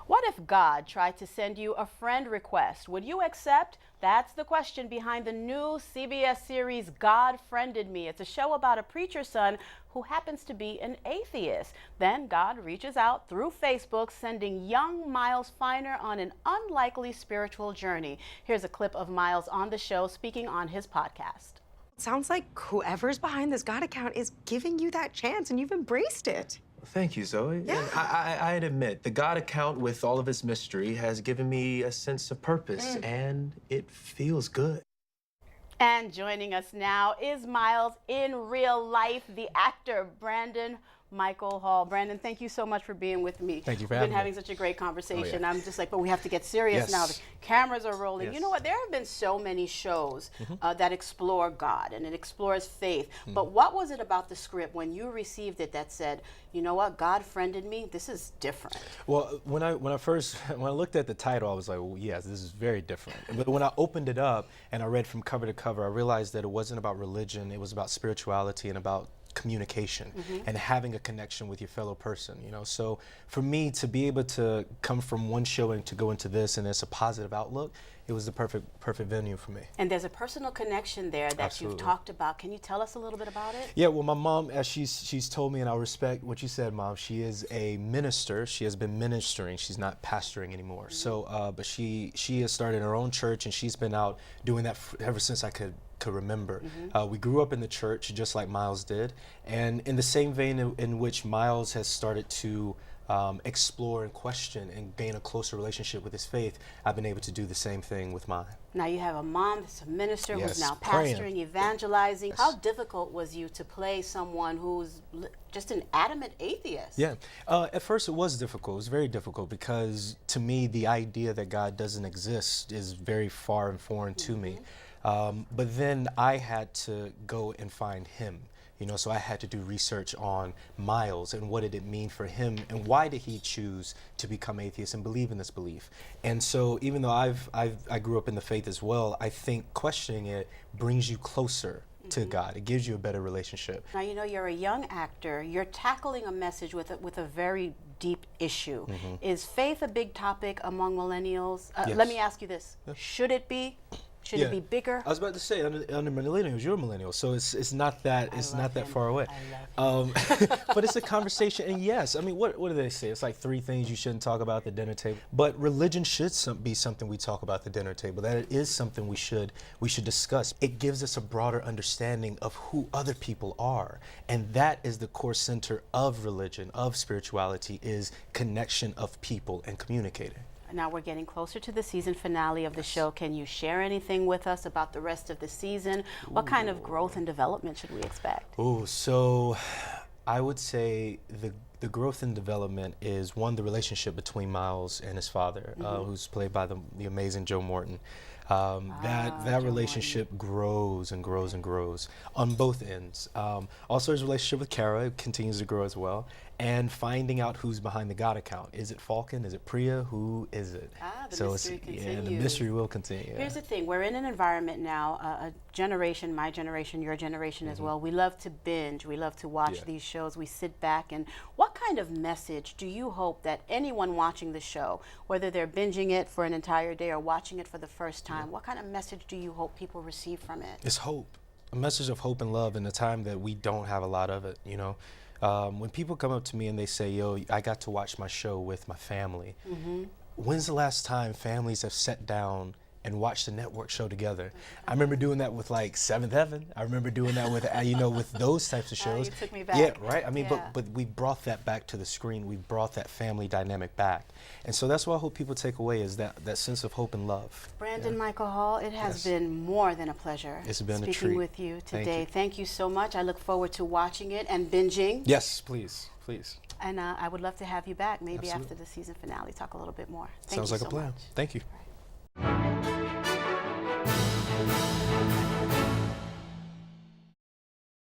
What if God tried to send you a friend request? Would you accept? That's the question behind the new CBS series, God Friended Me. It's a show about a preacher's son who happens to be an atheist. Then God reaches out through Facebook, sending young Miles Finer on an unlikely spiritual journey. Here's a clip of Miles on the show speaking on his podcast. It sounds like whoever's behind this God account is giving you that chance and you've embraced it. Thank you, Zoe. Yeah. And I'd admit, the God account with all of its mystery has given me a sense of purpose, and it feels good. And joining us now is Miles in real life, the actor Brandon Michael Hall. Brandon, thank you so much for being with me. Thank you for We've having been me. having such a great conversation. Oh, yeah. I'm just like, but we have to get serious Yes. now. The cameras are rolling. Yes. You know what? There have been so many shows that explore God and it explores faith. But what was it about the script when you received it that said, you know what, God friended me? This is different. Well, when I looked at the title, I was like, well, yes, this is very different. But when I opened it up and I read from cover to cover, I realized that it wasn't about religion. It was about spirituality and about communication and having a connection with your fellow person, you know. So for me to be able to come from one show and to go into this and it's a positive outlook, it was the perfect venue for me. And there's a personal connection there that Absolutely. you've talked about. Can you tell us a little bit about it? Yeah, well, my mom, as she's told me, and I respect what you said, Mom, she is a minister. She has been ministering. She's not pastoring anymore. So, but she has started her own church, and she's been out doing that ever since I could remember. We grew up in the church just like Miles did, and in the same vein in which Miles has started to explore and question and gain a closer relationship with his faith, I've been able to do the same thing with mine. Now you have a mom that's a minister who's Yes, now praying. pastoring, evangelizing. Yes. How difficult was you to play someone who's just an adamant atheist? Yeah, at first it was difficult. It was very difficult because to me the idea that God doesn't exist is very far and foreign to me. But then I had to go and find him. You know, so I had to do research on Miles and what did it mean for him and why did he choose to become atheist and believe in this belief. And so even though I grew up in the faith as well, I think questioning it brings you closer to God. It gives you a better relationship. Now, you know, you're a young actor. You're tackling a message with a very deep issue. Is faith a big topic among millennials? Yes. Let me ask you this. Should it be? Should it be bigger? I was about to say under millennials, you're a millennial, so it's not that far away. I love him. But it's a conversation, and yes, I mean, what do they say? It's like 3 things you shouldn't talk about at the dinner table. But religion should be something we talk about at the dinner table. That it is something we should discuss. It gives us a broader understanding of who other people are, and that is the core center of religion, of spirituality, is connection of people and communicating. Now we're getting closer to the season finale of the show. Can you share anything with us about the rest of the season? What kind of growth and development should we expect? Oh, so I would say the growth and development is, one, the relationship between Miles and his father, who's played by the amazing Joe Morton. That relationship grows and grows and grows on both ends. Also, his relationship with Kara continues to grow as well. And finding out who's behind the God account. Is it Falcon? Is it Priya? Who is it? The mystery continues. Yeah, the mystery will continue. Here's the thing. We're in an environment now, a generation, my generation, your generation as well. We love to binge. We love to watch these shows. We sit back. And what kind of message do you hope that anyone watching the show, whether they're binging it for an entire day or watching it for the first time, what kind of message do you hope people receive from it? It's hope. A message of hope and love in a time that we don't have a lot of it, you know. When people come up to me and they say, yo, I got to watch my show with my family. When's the last time families have sat down and watched a network show together? I remember doing that with like Seventh Heaven. I remember doing that with, with those types of shows. You took me back. Yeah, right? I mean, Yeah. but we brought that back to the screen. We brought that family dynamic back. And so that's what I hope people take away, is that sense of hope and love. Brandon Michael Hall, it has been more than a pleasure It's been a speaking treat. with you Thank today. you. Thank you so much. I look forward to watching it and binging. Yes, please, please. And I would love to have you back, maybe Absolutely. after the season finale, talk a little bit more. Thank Sounds you like so a plan. much. Thank you. Right.